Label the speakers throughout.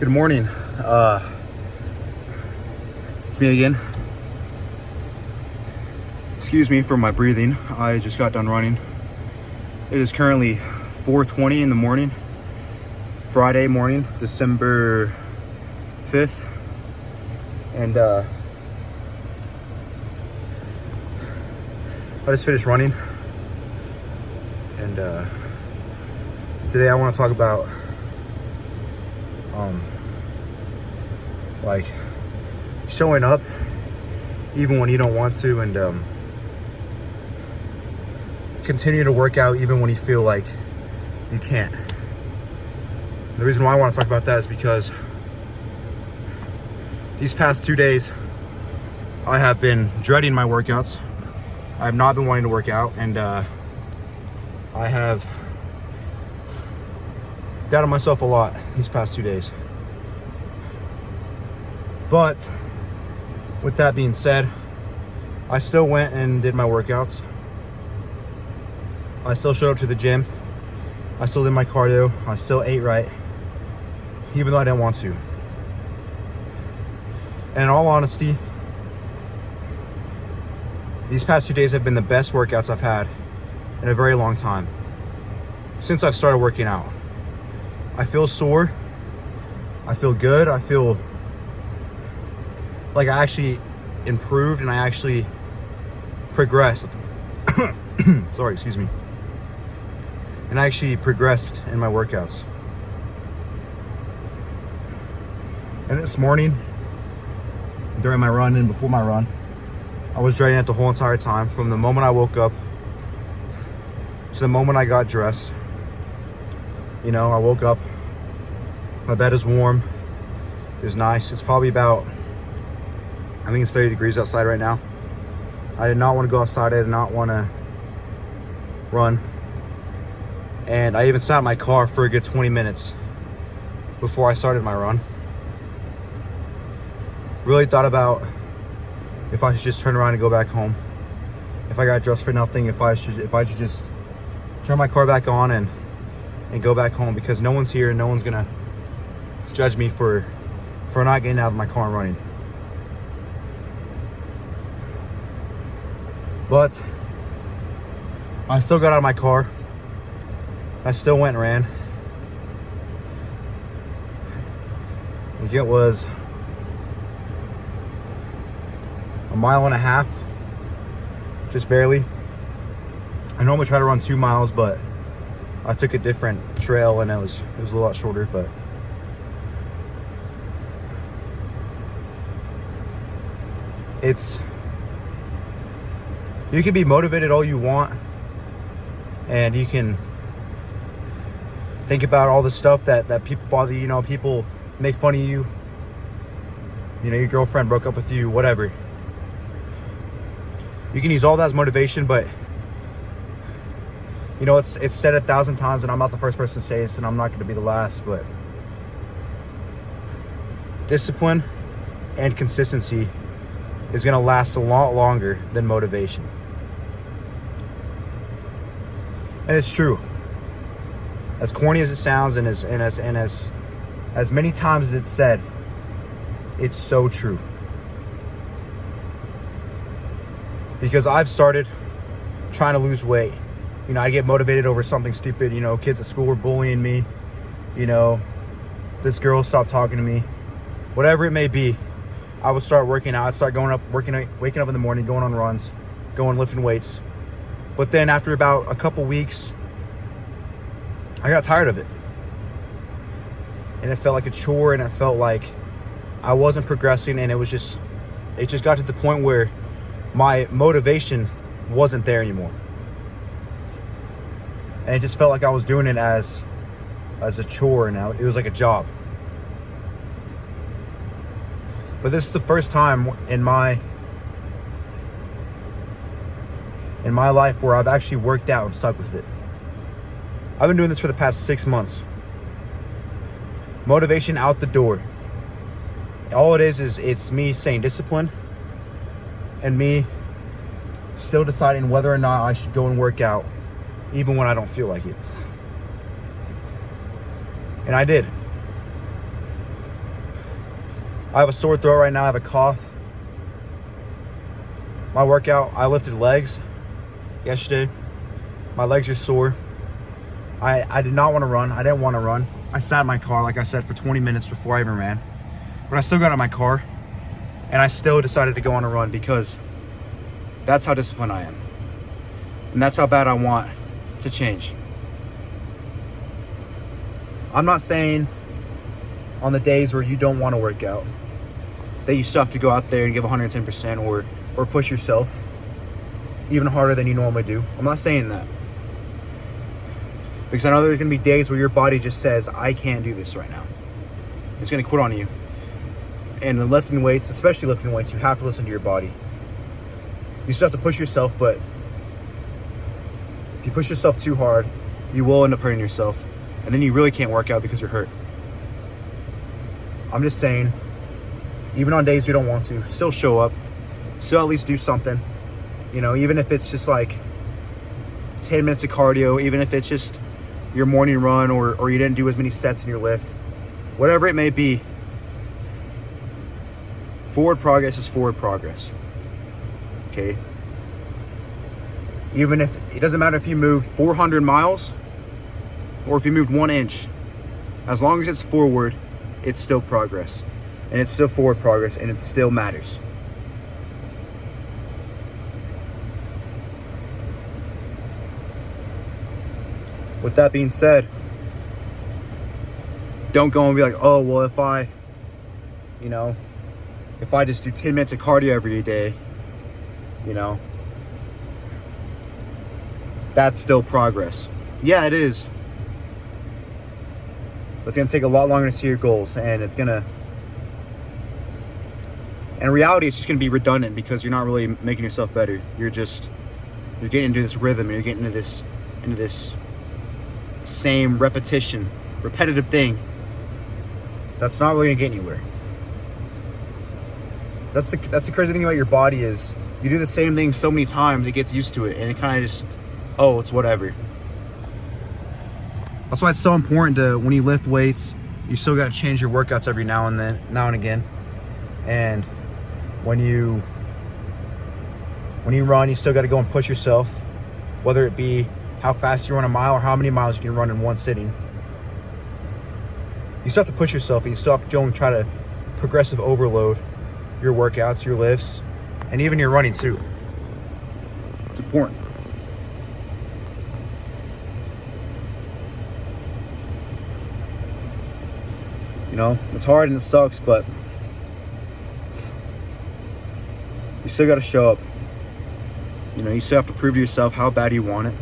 Speaker 1: Good morning. It's me again. Excuse me for my breathing. I just got done running. It is currently 4:20 in the morning, Friday morning, December 5th. And I just finished running. And today I want to talk about like showing up even when you don't want to, and continue to work out even when you feel like you can't. The reason why I want to talk about that is because these past 2 days I have been dreading my workouts. I have not been wanting to work out, and I have doubted myself a lot these past 2 days. But with that being said, I still went and did my workouts. I still showed up to the gym. I still did my cardio. I still ate right, even though I didn't want to. And in all honesty, these past 2 days have been the best workouts I've had in a very long time, since I've started working out. I feel sore. I feel good. I feel like I actually improved and I actually progressed. Sorry, excuse me. And I actually progressed in my workouts. And this morning, during my run and before my run, I was dreading it the whole entire time, from the moment I woke up to the moment I got dressed. You know, I woke up, my bed is warm, it was nice. It's probably about, I think it's 30 degrees outside right now. I did not want to go outside. I did not want to run. And I even sat in my car for a good 20 minutes before I started my run. Really thought about if I should just turn around and go back home. If I got dressed for nothing, if I should just turn my car back on and go back home, because no one's here and no one's gonna judge me for not getting out of my car and running. But I still got out of my car. I still went and ran. I think it was a mile and a half, just barely. I normally try to run 2 miles, but I took a different trail and it was a lot shorter. But you can be motivated all you want, and you can think about all the stuff that people bother you. You know, people make fun of you. You know, your girlfriend broke up with you, whatever. You can use all that as motivation, but you know, it's said 1,000 times, and I'm not the first person to say this, and I'm not going to be the last, but discipline and consistency is going to last a lot longer than motivation. And it's true. As corny as it sounds, and as many times as it's said, it's so true. Because I've started trying to lose weight. You know, I get motivated over something stupid. You know, kids at school were bullying me. You know, this girl stopped talking to me. Whatever it may be, I would start working out. I'd start waking up in the morning, going on runs, lifting weights. But then after about a couple weeks, I got tired of it. And it felt like a chore, and it felt like I wasn't progressing, and it just got to the point where my motivation wasn't there anymore. And it just felt like I was doing it as a chore, and it was like a job. But this is the first time in my life where I've actually worked out and stuck with it. I've been doing this for the past 6 months. Motivation out the door. All it is it's me staying disciplined, and me still deciding whether or not I should go and work out, even when I don't feel like it. And I did. I have a sore throat right now. I have a cough. My workout, I lifted legs yesterday. My legs are sore. I did not want to run. I didn't want to run. I sat in my car, like I said, for 20 minutes before I even ran. But I still got in my car, and I still decided to go on a run because that's how disciplined I am. And that's how bad I want to change. I'm not saying on the days where you don't want to work out that you still have to go out there and give 110% or push yourself even harder than you normally do. I'm not saying that. Because I know there's going to be days where your body just says, I can't do this right now. It's going to quit on you. And in lifting weights, especially lifting weights, you have to listen to your body. You still have to push yourself, but if you push yourself too hard, you will end up hurting yourself. And then you really can't work out because you're hurt. I'm just saying, even on days you don't want to, still show up. Still at least do something. You know, even if it's just like 10 minutes of cardio, even if it's just your morning run or you didn't do as many sets in your lift, whatever it may be, forward progress is forward progress. Okay? Even if, it doesn't matter if you move 400 miles or if you moved 1 inch, as long as it's forward, it's still progress. And it's still forward progress, and it still matters. With that being said, don't go and be like, oh, well, if I just do 10 minutes of cardio every day, that's still progress. Yeah, it is. But it's going to take a lot longer to see your goals, and in reality, it's just going to be redundant because you're not really making yourself better. You're getting into this rhythm, and you're getting into this same repetitive thing that's not really gonna get anywhere. That's the crazy thing about your body is you do the same thing so many times it gets used to it, and it kind of just, oh, it's whatever. That's why it's so important to, when you lift weights, you still got to change your workouts every now and again. And when you run, you still got to go and push yourself, whether it be how fast you run a mile or how many miles you can run in one sitting. You still have to push yourself, and you still have to go and try to progressive overload your workouts, your lifts, and even your running too. It's important. It's hard and it sucks, but you still got to show up. You still have to prove to yourself how bad you want it.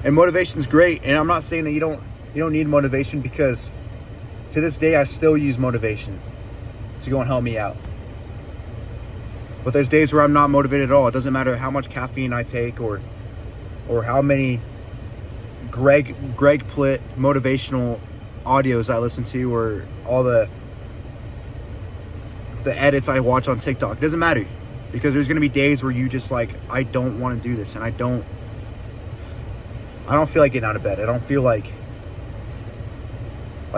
Speaker 1: And motivation's great, and I'm not saying that you don't need motivation, because to this day I still use motivation to go and help me out. But there's days where I'm not motivated at all. It doesn't matter how much caffeine I take or how many Greg Plitt motivational audios I listen to, or all the edits I watch on TikTok. It doesn't matter, because there's going to be days where you just like, I don't want to do this, and I don't feel like getting out of bed. I don't feel like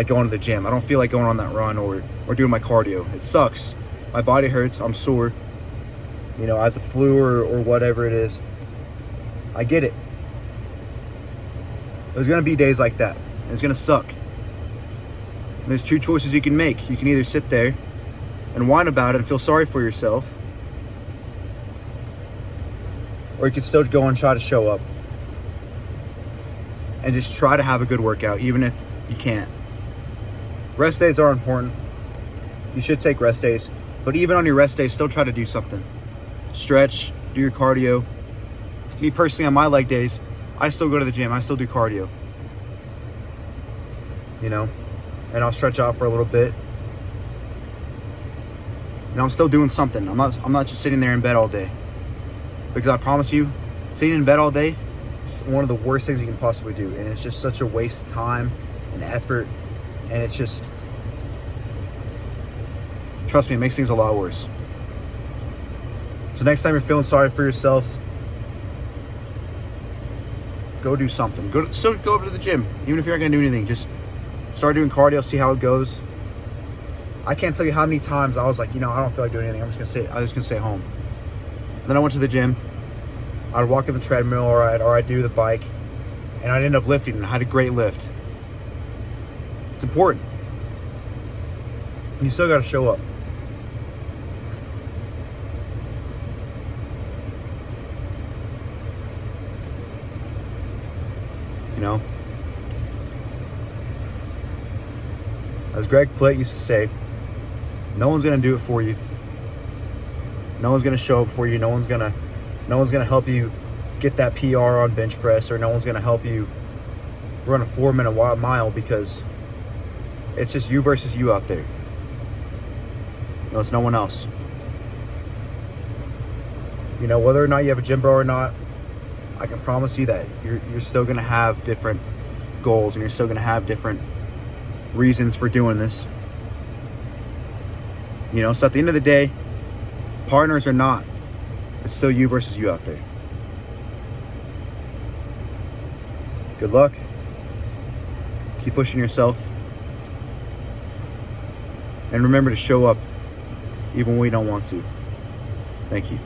Speaker 1: going to the gym. I don't feel like going on that run or doing my cardio. It sucks. My body hurts. I'm sore. I have the flu or whatever it is. I get it. There's going to be days like that. And it's going to suck. And there's two choices you can make. You can either sit there and whine about it and feel sorry for yourself, or you can still go and try to show up and just try to have a good workout, even if you can't. Rest days are important. You should take rest days. But even on your rest days, still try to do something. Stretch, do your cardio. Me personally, on my leg days, I still go to the gym. I still do cardio. And I'll stretch out for a little bit. I'm still doing something. I'm not just sitting there in bed all day. Because I promise you, sitting in bed all day, it's one of the worst things you can possibly do, and it's just such a waste of time and effort, and it's just, trust me, it makes things a lot worse. So next time you're feeling sorry for yourself, go do something. Still go to the gym, even if you're not gonna do anything. Just start doing cardio, see how it goes. I can't tell you how many times I was like, I don't feel like doing anything. I'm just gonna stay home. And then I went to the gym. I'd walk on the treadmill, or I'd do the bike, and I'd end up lifting, and I had a great lift. It's important. You still got to show up. As Greg Plitt used to say, no one's gonna do it for you. No one's gonna show up for you. No one's gonna help you get that PR on bench press, or no one's gonna help you run a 4-minute mile, because it's just you versus you out there. It's no one else. Whether or not you have a gym bro or not, I can promise you that you're still gonna have different goals, and you're still gonna have different reasons for doing this. So at the end of the day, partners or not, it's still you versus you out there. Good luck. Keep pushing yourself. And remember to show up even when we don't want to. Thank you.